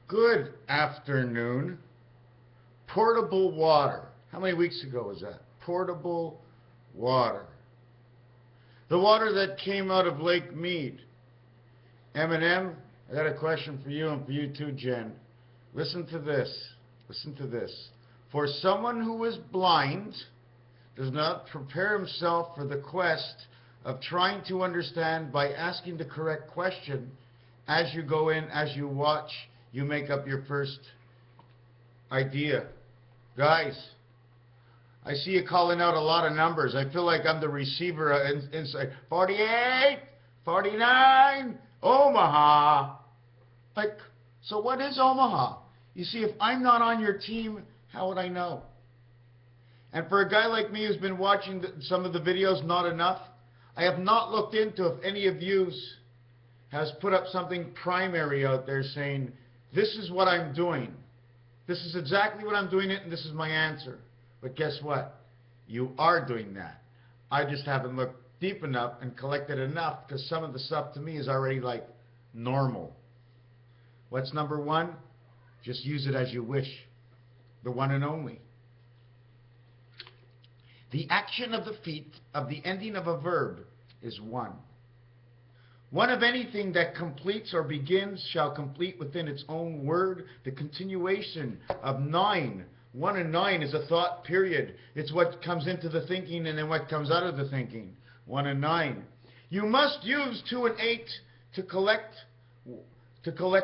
Good afternoon. Portable water. How many weeks ago was that? Portable water. The water that came out of Lake Mead. M&M, I got a question for you and for you too, Jen. Listen to this. Listen to this. For someone who is blind, does not prepare himself for the quest of trying to understand by asking the correct question, as you go in, as you watch, you make up your first idea. Guys, I see you calling out a lot of numbers. I feel like I'm the receiver inside. 48, 49, Omaha. Like, so what is Omaha? You see, if I'm not on your team, how would I know? And for a guy like me who's been watching some of the videos, not enough, I have not looked into if any of you has put up something primary out there saying, this is what I'm doing. This is exactly what I'm doing it, and this is my answer. But guess what? You are doing that. I just haven't looked deep enough and collected enough, because some of the stuff to me is already like normal. What's number one? Just use it as you wish. The one and only. The action of the feet of the ending of a verb is one. One of anything that completes or begins shall complete within its own word. The continuation of 9. 1 and 9 is a thought period. It's what comes into the thinking and then what comes out of the thinking. 1 and 9. You must use 2 and 8 to collect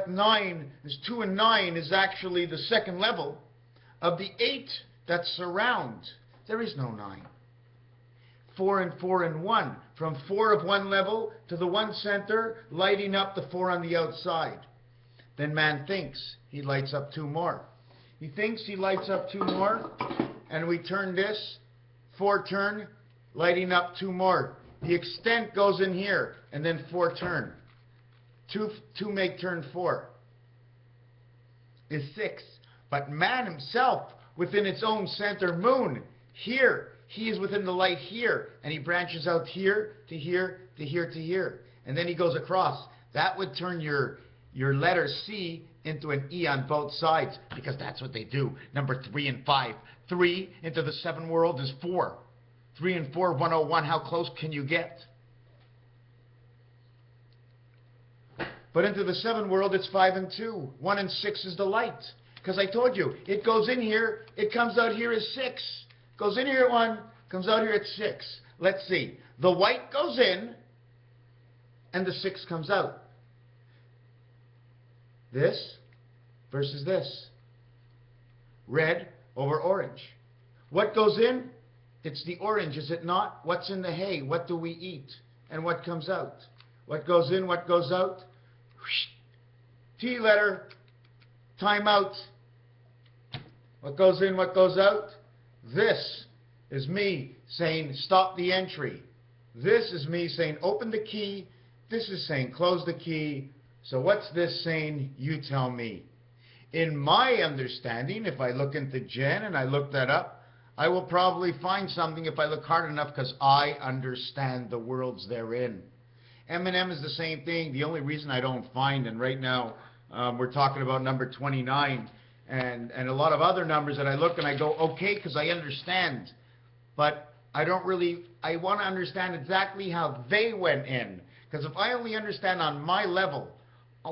9. This 2 and 9 is actually the second level of the 8 that surround. There is no 9. 4 and 4 and 1. From 4 of one level to the one center, lighting up the 4 on the outside. Then man thinks. He lights up 2 more. He thinks, he lights up 2 more. And we turn this. 4 turn, lighting up 2 more. The extent goes in here. And then 4 turn. 2 make turn 4. Is 6. But man himself, within its own center, moon, here, he is within the light here, and he branches out here to here to here to here, and then he goes across. That would turn your letter C into an E on both sides, because that's what they do. Number 3 and 5. 3 into the 7 world is 4. 3 and 4, 101. How close can you get? But into the 7 world, it's 5 and 2. 1 and 6 is the light. Because I told you, it goes in here, it comes out here as 6. Goes in here at 1, comes out here at 6. Let's see. The white goes in, and the 6 comes out. This versus this. Red over orange. What goes in? It's the orange, is it not? What's in the hay? What do we eat? And what comes out? What goes in, what goes out? T letter. Time out. What goes in, what goes out? This is me saying stop the entry. This is me saying open the key. This is saying close the key. So what's this saying? You tell me. In my understanding, if I look into Jen and I look that up, I will probably find something if I look hard enough, because I understand the worlds they're in. M&M is the same thing. The only reason I don't find, and right now we're talking about number 29, and a lot of other numbers that I look and I go, okay, because I understand. But I don't really, I want to understand exactly how they went in. Because if I only understand on my level,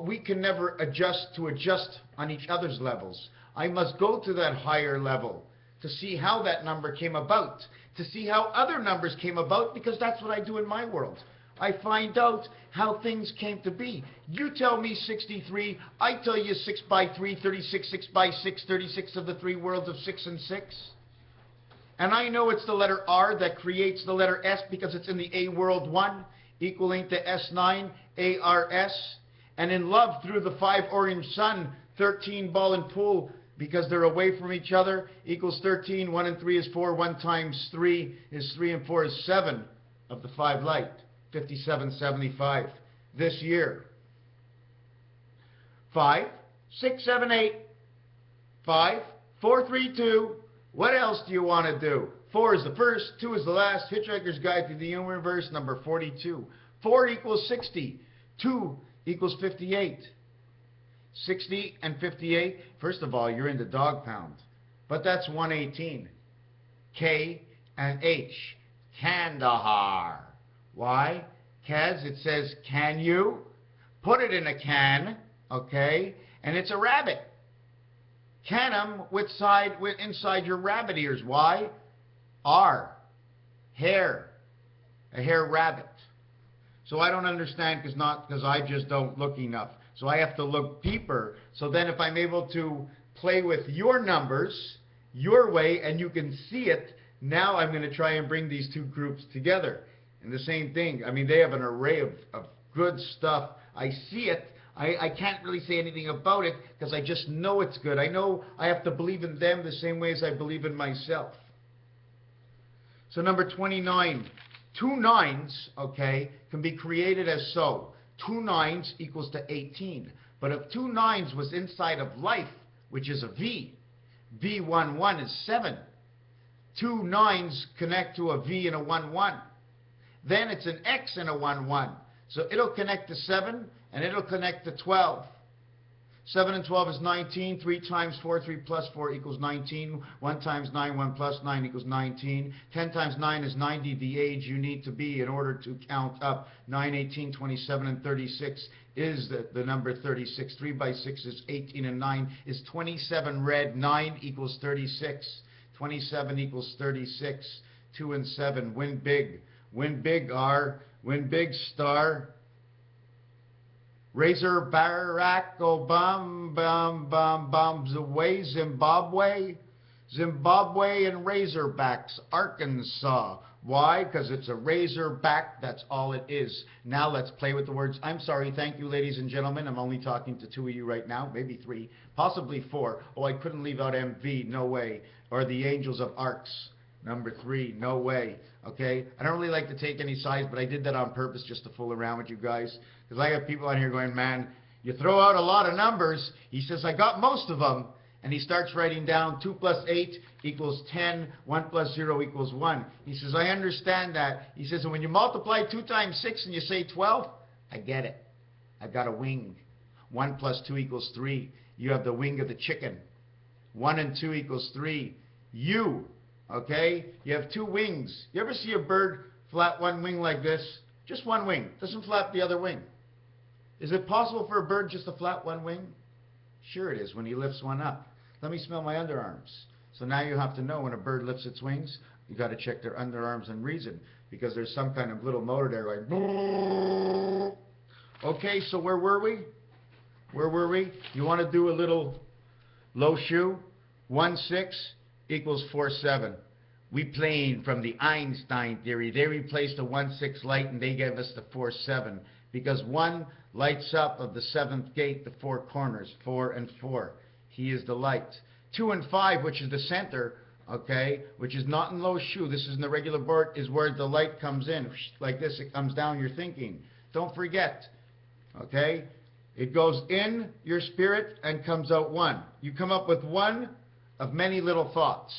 we can never adjust on each other's levels. I must go to that higher level to see how that number came about, to see how other numbers came about, because that's what I do in my world. I find out how things came to be. You tell me 63, I tell you 6 by 3, 36, 6 by 6, 36 of the 3 worlds of 6 and 6. And I know it's the letter R that creates the letter S, because it's in the A world 1, equaling to S9, ARS. And in love, through the 5 orange sun, 13 ball and pool, because they're away from each other, equals 13. 1 and 3 is 4. 1 times 3 is 3, and 4 is 7 of the 5 light. 5775 this year. 5, 6, 7, 8. 5, 4, 3, 2. What else do you want to do? 4 is the first, 2 is the last. Hitchhiker's Guide to the Universe, number 42. 4 equals 60. 2 equals 58. 60 and 58. First of all, you're in the dog pound. But that's 118. K and H. Kandahar. Why? Because it says, can you? Put it in a can, okay? And it's a rabbit. Can 'em inside your rabbit ears. Why? R. Hare. A hare rabbit. So I don't understand because I just don't look enough. So I have to look deeper. So then if I'm able to play with your numbers your way and you can see it, now I'm going to try and bring these two groups together. And the same thing, I mean, they have an array of good stuff. I see it. I can't really say anything about it because I just know it's good. I know I have to believe in them the same way as I believe in myself. So number 29, 2 nines, okay, can be created as so. 2 nines equals to 18. But if 2 nines was inside of life, which is a V, V11 is 7. 2 nines connect to a V and a 11. Then it's an X and a 11. So it'll connect to 7 and it'll connect to 12. 7 and 12 is 19. 3 times 4, 3 plus 4 equals 19. 1 times 9, 1 plus 9 equals 19. 10 times 9 is 90, the age you need to be in order to count up. 9, 18, 27, and 36 is the number 36. 3 by 6 is 18, and 9 is 27 red. 9 equals 36. 27 equals 36. 2 and 7. Win big. Win big, R. Win big, star. Razor Barack Obama, away Zimbabwe. Zimbabwe and Razorbacks, Arkansas. Why? Because it's a razorback. That's all it is. Now let's play with the words. I'm sorry. Thank you, ladies and gentlemen. I'm only talking to 2 of you right now. Maybe 3. Possibly 4. Oh, I couldn't leave out MV. No way. Or the Angels of Arcs. Number 3. No way. Okay? I don't really like to take any sides, but I did that on purpose just to fool around with you guys. Because I have people on here going, man, you throw out a lot of numbers. He says, I got most of them. And he starts writing down 2 plus 8 equals 10, 1 plus 0 equals 1. He says, I understand that. He says, and when you multiply 2 times 6 and you say 12, I get it. I've got a wing. 1 plus 2 equals 3. You have the wing of the chicken. 1 and 2 equals 3. You, okay? You have 2 wings. You ever see a bird flap one wing like this? Just one wing. Doesn't flap the other wing. Is it possible for a bird just to flap one wing? Sure it is when he lifts one up. Let me smell my underarms. So now you have to know when a bird lifts its wings, you got to check their underarms and reason, because there's some kind of little motor there going. Okay, so where were we? Where were we? You want to do a little low shoe? 1, 6 equals 4, 7. We planed from the Einstein theory. They replaced the 1, 6 light and they gave us the 4, 7. Because 1 lights up of the 7th gate, the 4 corners, 4 and 4. He is the light. 2 and 5, which is the center, okay, which is not in low shoe. This is in the regular board, is where the light comes in. Like this, it comes down your thinking. Don't forget, okay? It goes in your spirit and comes out 1. You come up with 1 of many little thoughts.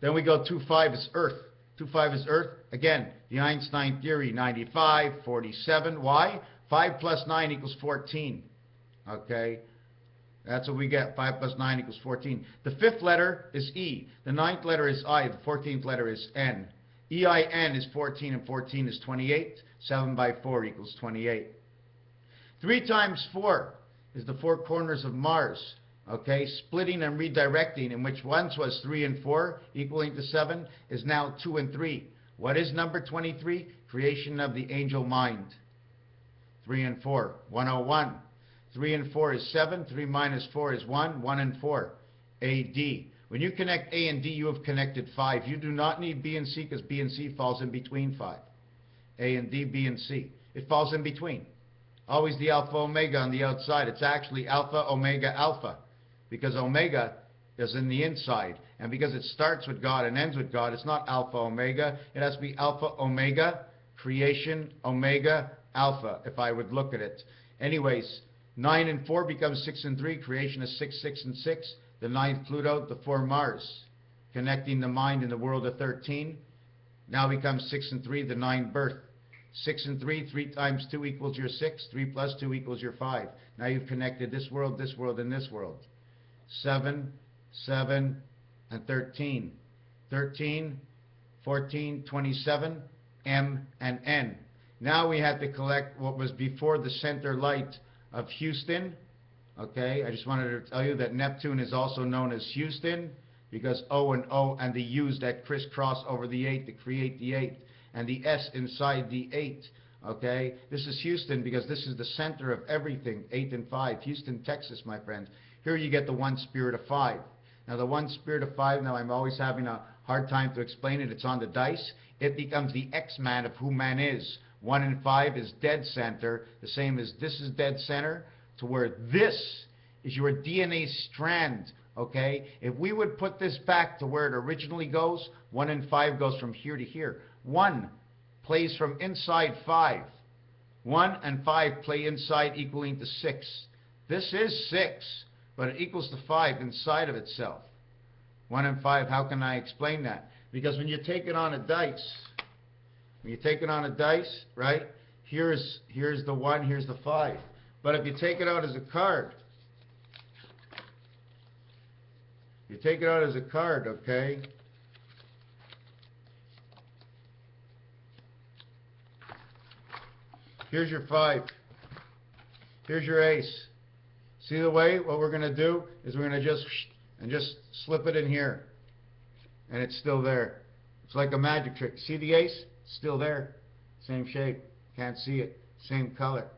Then we go 2, 5 is earth. 2, 5 is earth. Again, the Einstein theory, 95, 47. Why? 5 plus 9 equals 14. Okay? That's what we get. 5 plus 9 equals 14. The 5th letter is E. The 9th letter is I. The 14th letter is N. EIN is 14 and 14 is 28. 7 by 4 equals 28. 3 times 4 is the 4 corners of Mars. Okay, splitting and redirecting, in which once was 3 and 4, equaling to 7, is now 2 and 3. What is number 23? Creation of the angel mind. 3 and 4, 101. 3 and 4 is 7, 3 minus 4 is 1, 1 and 4. AD. When you connect A and D, you have connected 5. You do not need B and C, because B and C falls in between 5. A and D, B and C. It falls in between. Always the alpha omega on the outside. It's actually alpha omega alpha, because omega is in the inside. And because it starts with God and ends with God, it's not alpha omega. It has to be alpha omega, creation, omega, alpha, if I would look at it. Anyways, 9 and 4 becomes 6 and 3. Creation is 6, 6 and 6. The 9th Pluto, the 4 Mars. Connecting the mind in the world of 13. Now becomes 6 and 3, the 9 birth. 6 and 3, 3 times 2 equals your 6, 3 plus 2 equals your 5. Now you've connected this world, and this world. 7, 7, and 13. 13, 14, 27, M and N. Now we have to collect what was before the center light of Houston. Okay, I just wanted to tell you that Neptune is also known as Houston because O and O and the U's that crisscross over the 8 to create the 8 and the S inside the 8. Okay, this is Houston because this is the center of everything, 8 and 5. Houston, Texas, my friends. Here you get the one spirit of 5. Now the one spirit of 5, now I'm always having a hard time to explain it. It's on the dice. It becomes the X-man of who man is. 1 and 5 is dead center, the same as this is dead center, to where this is your DNA strand, okay? If we would put this back to where it originally goes, 1 and 5 goes from here to here. 1 plays from inside 5. 1 and 5 play inside equaling to 6. This is 6, but it equals to 5 inside of itself. 1 and 5, how can I explain that? Because when you take it on a dice, right, here's the 1, here's the 5. But if you take it out as a card, okay, here's your 5, here's your ace. See the way, what we're going to do is we're going to just slip it in here, and it's still there. It's like a magic trick. See the ace? Still there. Same shape. Can't see it. Same color.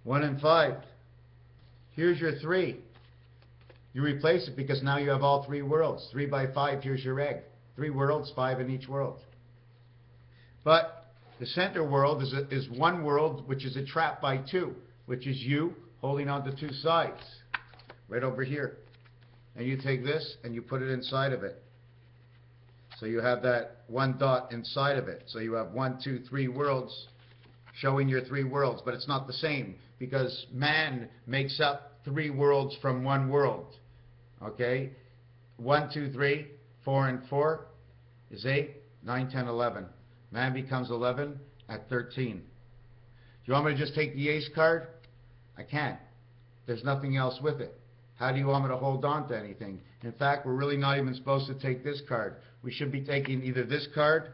1 and 5. Here's your 3. You replace it because now you have all 3 worlds. 3 by 5, here's your egg. 3 worlds, 5 in each world. But the center world is one world, which is a trap by 2, which is you holding on to 2 sides. Right over here. And you take this and you put it inside of it. So you have that 1 dot inside of it. So you have 1, 2, 3 worlds showing your 3 worlds. But it's not the same because man makes up 3 worlds from 1 world. Okay? 1, 2, 3, 4 and 4 is 8, 9, 10, 11. Man becomes 11 at 13. Do you want me to just take the ace card? I can't. There's nothing else with it. How do you want me to hold on to anything? In fact, we're really not even supposed to take this card. We should be taking either this card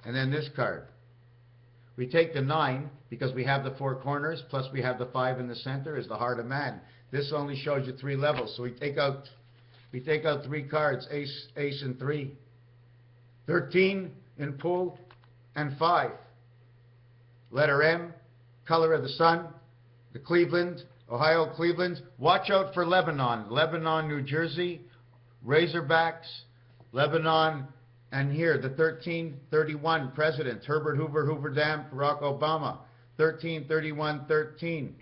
and then this card. We take the 9 because we have the 4 corners, plus we have the 5 in the center is the heart of man. This only shows you 3 levels. So we take out 3 cards, ace, ace, and 3. 13 in pool and 5. Letter M, color of the sun, the Cleveland, Ohio, Cleveland. Watch out for Lebanon. Lebanon, New Jersey, Razorbacks, Lebanon, and here, the 1331 president, Herbert Hoover, Hoover Dam, Barack Obama. 13, 31, 13,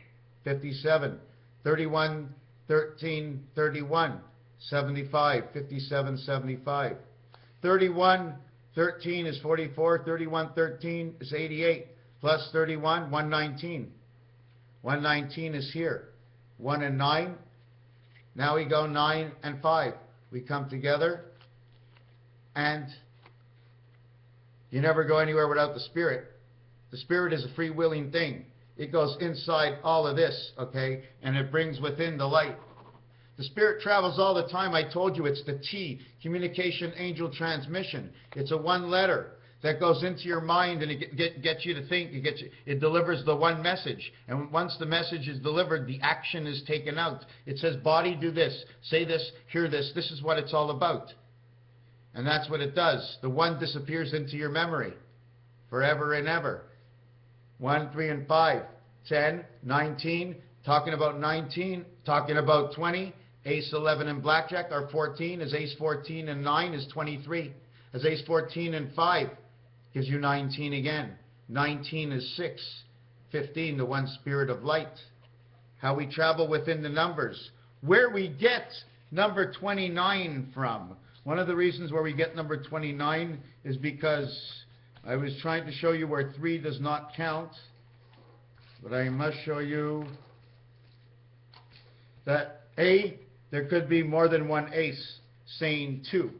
57. 31, 13, 31, 75, 57, 75. 31, 13 is 44. 31, 13 is 88. Plus 31, 119. 119 is here. 1 and 9. Now we go 9 and 5. We come together, and you never go anywhere without the spirit. The spirit is a free-willing thing. It goes inside all of this, okay, and it brings within the light. The spirit travels all the time. I told you it's the T, communication angel transmission. It's a 1 letter that goes into your mind, and it gets you to think. It delivers the 1 message. And once the message is delivered, the action is taken out. It says, body, do this, say this, hear this. This is what it's all about. And that's what it does. The 1 disappears into your memory forever and ever. 1, 3, and 5, 10, 19, talking about 19, talking about 20, ace 11 and blackjack are 14, as ace 14 and 9 is 23, as ace 14 and 5 gives you 19 again. 19 is 6, 15, the 1 spirit of light. How we travel within the numbers. Where we get number 29 from. One of the reasons where we get number 29 is because I was trying to show you where 3 does not count, but I must show you that there could be more than 1 ace saying 2.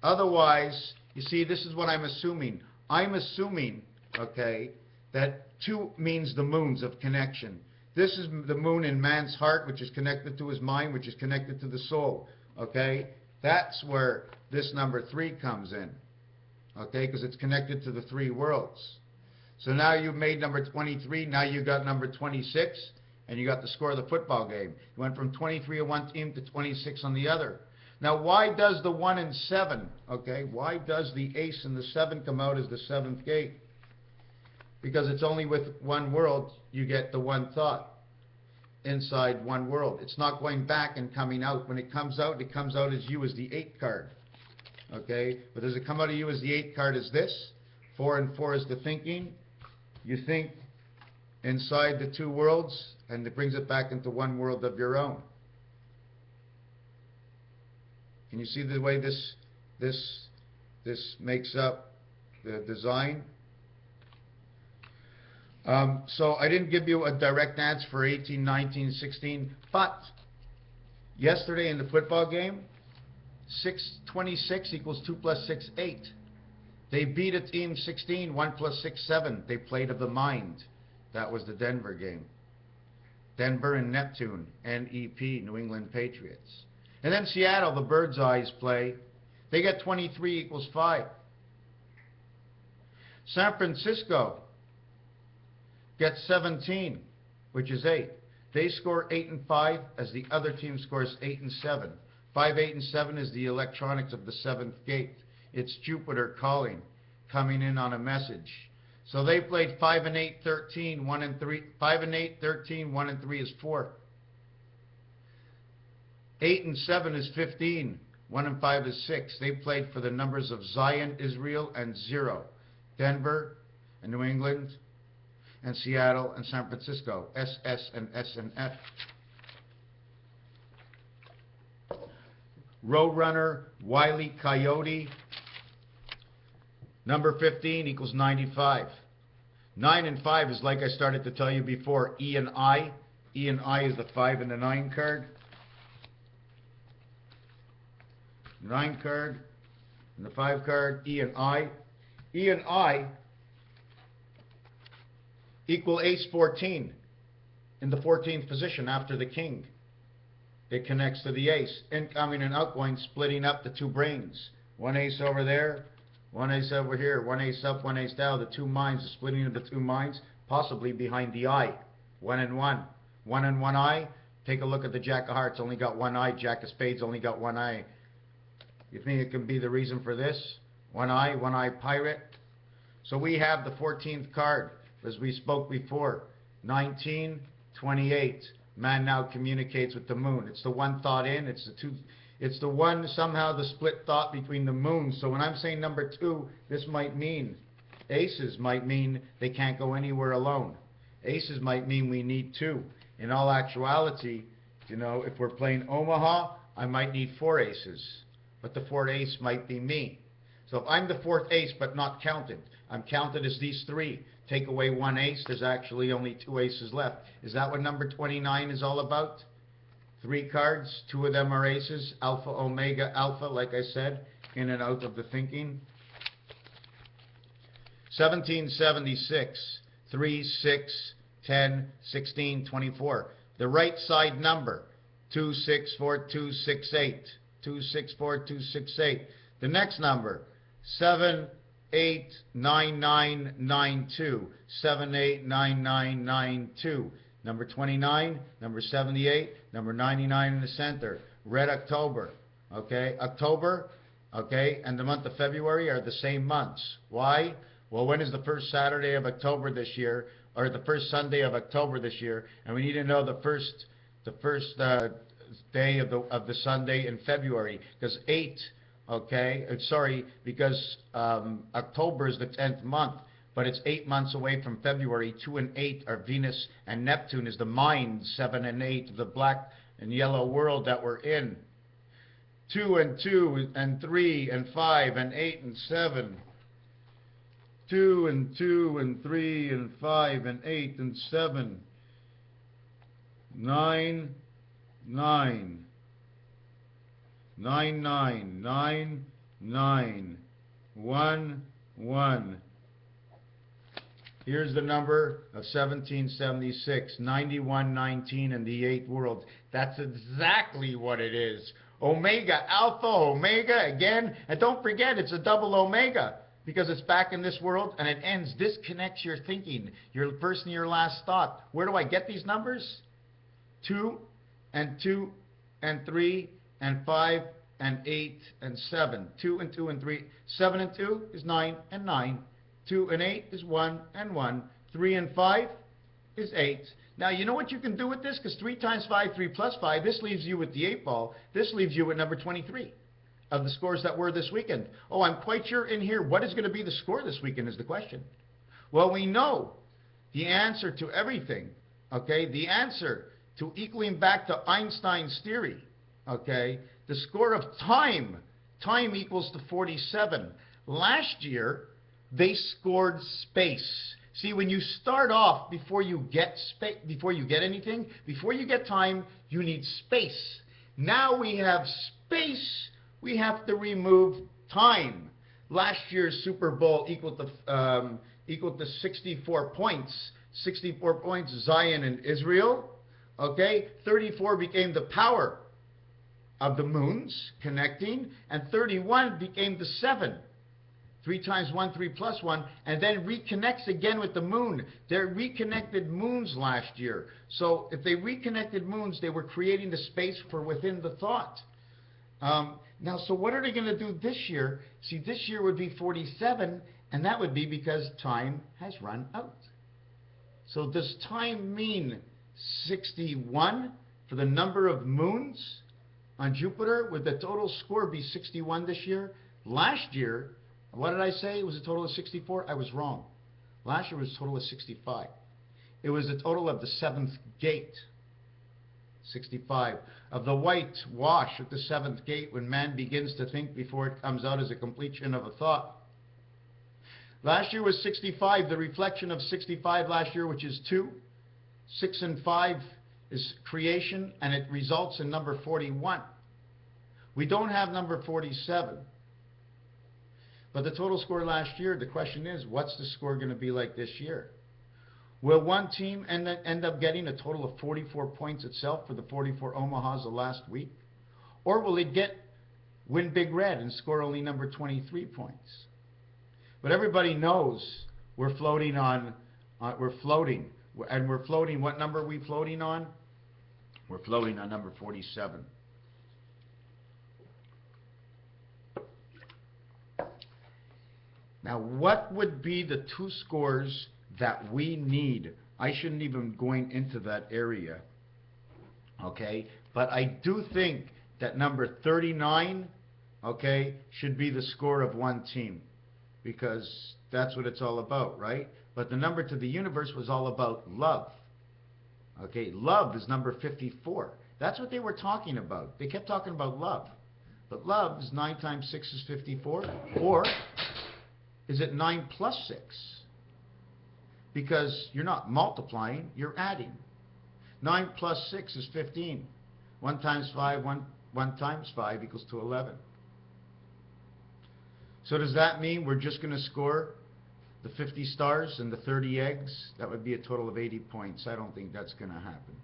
Otherwise, You see, this is what I'm assuming. I'm assuming, okay, that 2 means the moons of connection. This is the moon in man's heart, which is connected to his mind, which is connected to the soul, okay? That's where this number 3 comes in, okay, because it's connected to the 3 worlds. So now you've made number 23, now you got number 26, and you got the score of the football game. You went from 23 on one team to 26 on the other. Now, why does the 1 and 7, okay, why does the ace and the 7 come out as the 7th gate? Because it's only with one world you get the one thought inside one world. It's not going back and coming out. When it comes out as you as the 8th card, okay? But does it come out of you as the 8th card as this? 4 and 4 is the thinking. You think inside the 2 worlds, and it brings it back into one world of your own. Can you see the way this makes up the design? So I didn't give you a direct answer for 18, 19, 16, but yesterday in the football game, 626 equals 2 plus 6, 8. They beat a team 16, 1 plus 6, 7. They played of the mind. That was the Denver game. Denver and Neptune, NEP, New England Patriots. And then Seattle, the Bird's Eyes play. They get 23 equals 5. San Francisco gets 17, which is 8. They score 8 and 5 as the other team scores 8 and 7. 5, 8, and 7 is the electronics of the 7th gate. It's Jupiter calling, coming in on a message. So they played 5 and 8, 13, 1 and 3. 5 and 8, 13, 1 and 3 is 4. 8 and 7 is 15. 1 and 5 is 6. They played for the numbers of Zion, Israel, and 0. Denver and New England and Seattle and San Francisco. SS and S and F. Roadrunner, Wile E. Coyote. Number 15 equals 95. 9 and 5 is, like I started to tell you before, E and I. E and I is the 5 and the 9 card. 9 card and the 5 card, E and I. E and I equal ace 14 in the 14th position after the king. It connects to the ace. Incoming and outgoing, splitting up the 2 brains. 1 ace over there, 1 ace over here, 1 ace up, 1 ace down. The 2 minds, the splitting of the 2 minds, possibly behind the eye. 1 and 1. 1 and 1 eye. Take a look at the Jack of Hearts, only got 1 eye. Jack of Spades only got 1 eye. You think it can be the reason for this? 1 eye pirate. So we have the 14th card, as we spoke before. 1928. Man now communicates with the moon. It's the one thought in. It's the one, somehow the split thought between the moons. So when I'm saying number 2, this might mean aces might mean they can't go anywhere alone. Aces might mean we need 2. In all actuality, you know, if we're playing Omaha, I might need 4 aces. But the 4th ace might be me. So if I'm the 4th ace but not counted, I'm counted as these 3. Take away 1 ace, there's actually only 2 aces left. Is that what number 29 is all about? 3 cards, 2 of them are aces, alpha, omega, alpha, like I said, in and out of the thinking. 1776, 3, 6, 10, 16, 24. The right side number, 264268. 264268. The next number, 789992. 789992. Number 29, number 78, number 99 in the center. Red October. Okay, October, okay, and the month of February are the same months. Why? Well, when is the first Saturday of October this year, or the first Sunday of October this year? And we need to know the first day of the Sunday in February, because 8, okay, because October is the 10th month, but it's 8 months away from February. 2 and 8 are Venus and Neptune is the mind. 7 and 8, the black and yellow world that we're in. 2 and 2 and 3 and 5 and 8 and 7. 2 and 2 and 3 and 5 and 8 and 7. 9, 9. 9, 9, 9, 9. 1, 1. Here's the number of 1776, 91, 19, and the 8th world. That's exactly what it is. Omega, alpha, omega, again. And don't forget, it's a double omega, because it's back in this world, and it ends. This connects your thinking, your first and your last thought. Where do I get these numbers? 2, and 2, and 3, and 5, and 8, and 7. 2 and 2 and 3. 7 and 2 is 9 and 9. 2 and 8 is 1 and 1. 3 and 5 is 8. Now, you know what you can do with this? Because 3 times 5, 3 plus 5, this leaves you with the 8 ball. This leaves you with number 23 of the scores that were this weekend. Oh, I'm quite sure in here, what is going to be the score this weekend is the question. Well, we know the answer to everything, okay? The answer to equaling back to Einstein's theory, okay? The score of time equals to 47. Last year, they scored space. See, when you start off, before you get anything, before you get time, you need space. Now we have space, we have to remove time. Last year's Super Bowl equaled to 64 points. 64 points, Zion and Israel. Okay, 34 became the power of the moons connecting, and 31 became the 7. 3 times 1, 3 plus 1, and then reconnects again with the moon. They reconnected moons last year. So if they reconnected moons, they were creating the space for within the thought. Now, so what are they going to do this year? See, this year would be 47, and that would be because time has run out. So does time mean 61 for the number of moons on Jupiter? Would the total score be 61 this year? Last year, what did I say? It was a total of 64? I was wrong. Last year was a total of 65. It was a total of the 7th gate. 65. Of the white wash at the 7th gate when man begins to think before it comes out as a completion of a thought. Last year was 65. The reflection of 65 last year, which is 2. 6 and 5 is creation, and it results in number 41. We don't have number 47. But the total score last year, the question is, what's the score going to be like this year? Will one team end up getting a total of 44 points itself for the 44 Omahas of last week? Or will it win Big Red and score only number 23 points? But everybody knows we're floating on, and we're floating. What number are we floating on? We're floating on number 47. Now, what would be the 2 scores that we need? I shouldn't even going into that area, okay? But I do think that number 39, okay, should be the score of one team, because that's what it's all about, right? But the number to the universe was all about love, okay? Love is number 54. That's what they were talking about. They kept talking about love. But love is 9 times 6 is 54, or is it 9 plus 6? Because you're not multiplying, you're adding. 9 plus 6 is 15. 1 times 5, 1 times 5 equals to 11. So does that mean we're just going to score the 50 stars and the 30 eggs? That would be a total of 80 points. I don't think that's going to happen.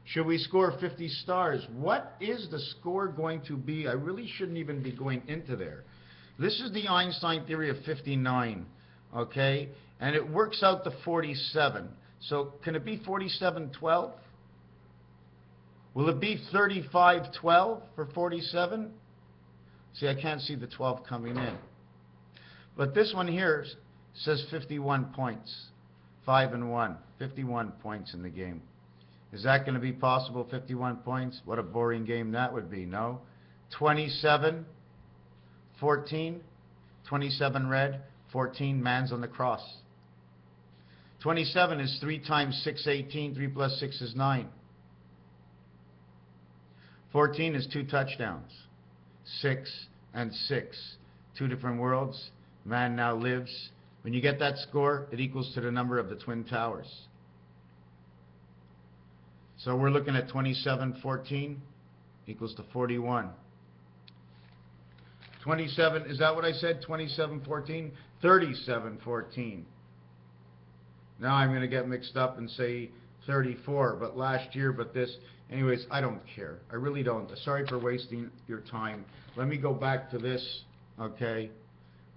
Should we score 50 stars? What is the score going to be? I really shouldn't even be going into there. This is the Einstein theory of 59, okay? And it works out to 47. So can it be 4712? Will it be 3512 for 47? See, I can't see the 12 coming in. But this one here says 51 points. 5 and 1. 51 points in the game. Is that going to be possible, 51 points? What a boring game that would be, no? 27, 14, 27 red, 14 man's on the cross. 27 is 3 times 6, 18. 3 plus 6 is 9. 14 is 2 touchdowns. 6 and 6. 2 different worlds. Man now lives. When you get that score, it equals to the number of the Twin Towers. So we're looking at 27, 14 equals to 41. 27, is that what I said? 2714? 3714. Now I'm going to get mixed up and say 34, but last year, but this. Anyways, I don't care. I really don't. Sorry for wasting your time. Let me go back to this, okay?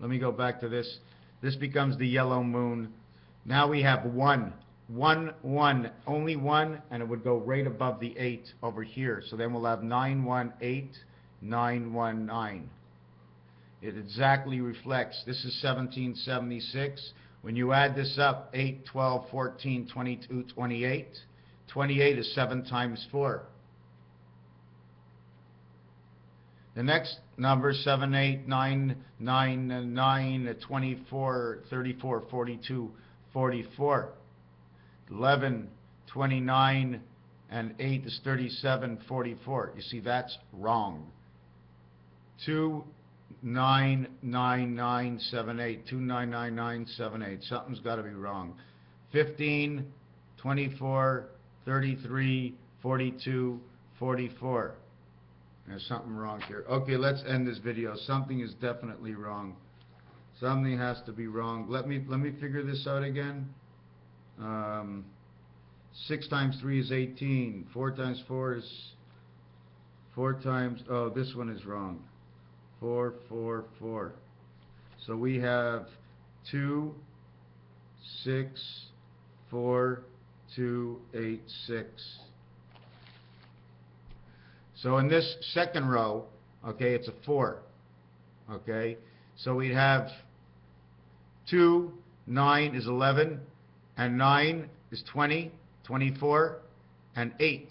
Let me go back to this. This becomes the yellow moon. Now we have 1. 1, 1, only 1, and it would go right above the 8 over here. So then we'll have 918, 919. It exactly reflects. This is 1776. When you add this up, 8, 12, 14, 22, 28. 28 is 7 times 4. The next number, 7, 8, 9, 9, 9, 24, 34, 42, 44. 11, 29, and 8 is 37, 44. You see, that's wrong. 2, 9, 9, 9, 7, 8. 2, 9, 9, 9, 7, 8. Something's got to be wrong. 15, 24, 33, 42, 44. There's something wrong here. Okay, let's end this video. Something is definitely wrong. Something has to be wrong. Let me figure this out again. 6 times 3 is 18. 4 times 4 is 4 times, oh, this one is wrong. 4, 4, 4. So we have 2, 6, 4, 2, 8, 6. So in this second row, okay, it's a 4. Okay, so we'd have 2, 9 is 11, and 9 is 20, 24, and 8,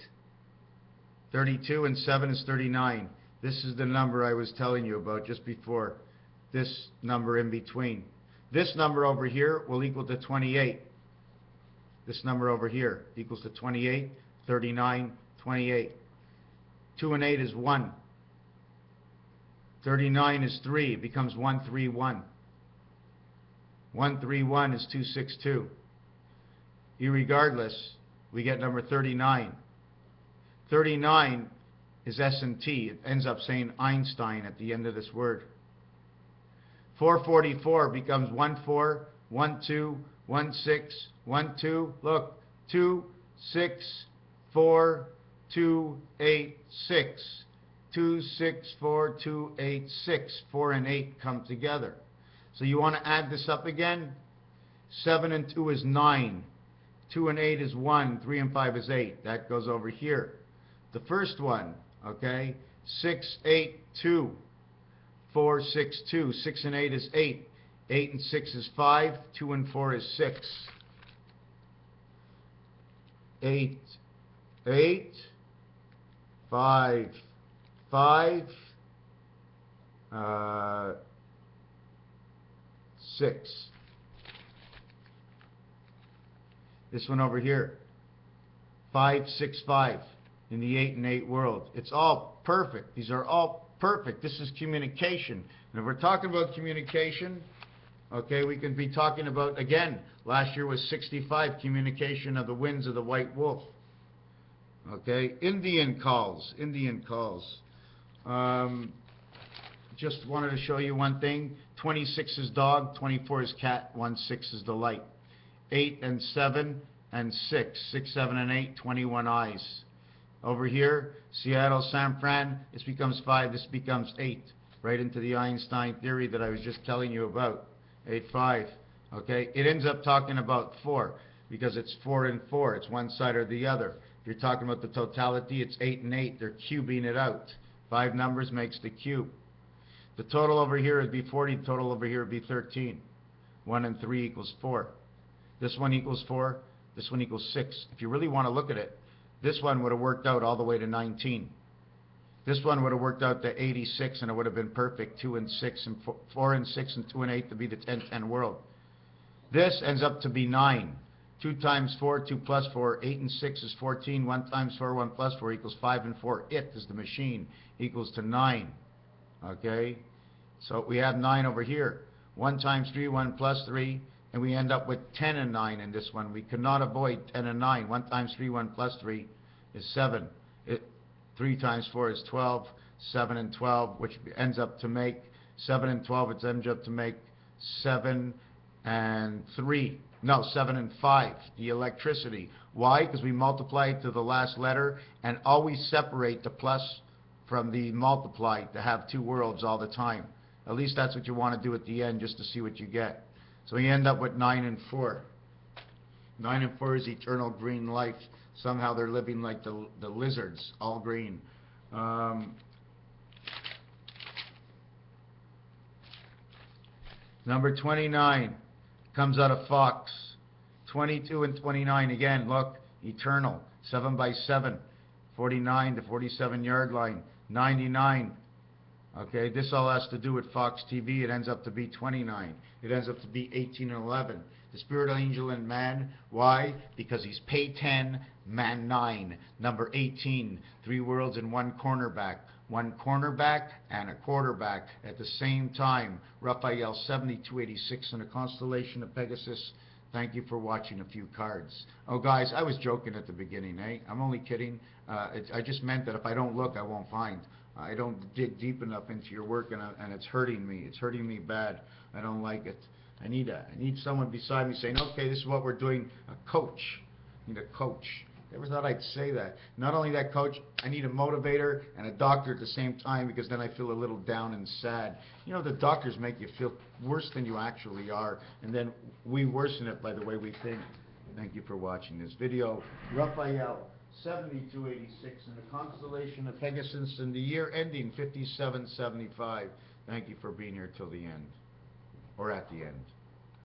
32, and 7 is 39. This is the number I was telling you about just before, this number in between. This number over here will equal to 28. This number over here equals to 28, 39, 28. 2 and 8 is 1. 39 is 3. It becomes 131. 131 is 262. Irregardless, we get number 39. 39 is S&T. It ends up saying Einstein at the end of this word. 444 becomes 14, 12, 16, 12. Look, 2, 6, 4, 2, 8, 6. 2, 6, 4, 2, 8, 6. 4 and 8 come together. So you want to add this up again? 7 and 2 is 9. 2 and 8 is 1. 3 and 5 is 8. That goes over here. The first one, okay? 6, 8, 2. 4, 6, 2. 6 and 8 is 8. 8 and 6 is 5. 2 and 4 is 6. 8, 8, 5, 5, 6. This one over here, 5, 6, 5 in the 8 and 8 world. It's all perfect. These are all perfect. This is communication. And if we're talking about communication, okay, we can be talking about, again, last year was 65, communication of the winds of the white wolf. Okay, Indian calls, Indian calls. Just wanted to show you one thing. 26 is dog, 24 is cat, 16 is the light. 8 and 7 and 6, 6, 7 and 8, 21 eyes. Over here, Seattle, San Fran, this becomes 5, this becomes 8. Right into the Einstein theory that I was just telling you about. 8, 5. Okay, it ends up talking about 4 because it's 4 and 4. It's one side or the other. If you're talking about the totality, it's 8 and 8. They're cubing it out. 5 numbers makes the cube. The total over here would be 40. The total over here would be 13. 1 and 3 equals 4. This one equals 4. This one equals 6. If you really want to look at it, this one would have worked out all the way to 19. This one would have worked out to 86, and it would have been perfect. 2 and 6 and 4 and 6 and 2 and 8 to be the 10-10 world. This ends up to be 9. 2 times 4, 2 plus 4, 8 and 6 is 14. 1 times 4, 1 plus 4 equals 5 and 4. It is the machine equals to 9. Okay? So we have 9 over here. 1 times 3, 1 plus 3, and we end up with 10 and 9 in this one. We cannot avoid 10 and 9. 1 times 3, 1 plus 3 is 7. 3 times 4 is 12. 7 and 12, which ends up to make 7 and 12, it ends up to make 7 and 3. No, 7 and 5, the electricity. Why? Because we multiply it to the last letter and always separate the plus from the multiply to have two worlds all the time. At least that's what you want to do at the end, just to see what you get. So you end up with 9 and 4. 9 and 4 is eternal green life. Somehow they're living like the lizards, all green. Number 29 comes out of Fox. 22 and 29, again, look, eternal. 7 by 7. 49 to 47 yard line. 99. Okay, this all has to do with Fox TV. It ends up to be 29. It ends up to be 18 and 11. The spirit angel and man. Why? Because he's pay 10, man 9. Number 18. 3 worlds and 1 cornerback. 1 cornerback and a quarterback at the same time. Raphael 7286 in the constellation of Pegasus. Thank you for watching a few cards. Oh, guys, I was joking at the beginning, eh? I'm only kidding. I just meant that if I don't look, I won't find. I don't dig deep enough into your work, and it's hurting me. It's hurting me bad. I don't like it. I need someone beside me saying, okay, this is what we're doing. A coach. I need a coach. Never thought I'd say that. Not only that, coach, I need a motivator and a doctor at the same time, because then I feel a little down and sad. You know, the doctors make you feel worse than you actually are, and then we worsen it by the way we think. Thank you for watching this video. Raphael 7286 in the constellation of Pegasus in the year ending 5775. Thank you for being here till the end, or at the end.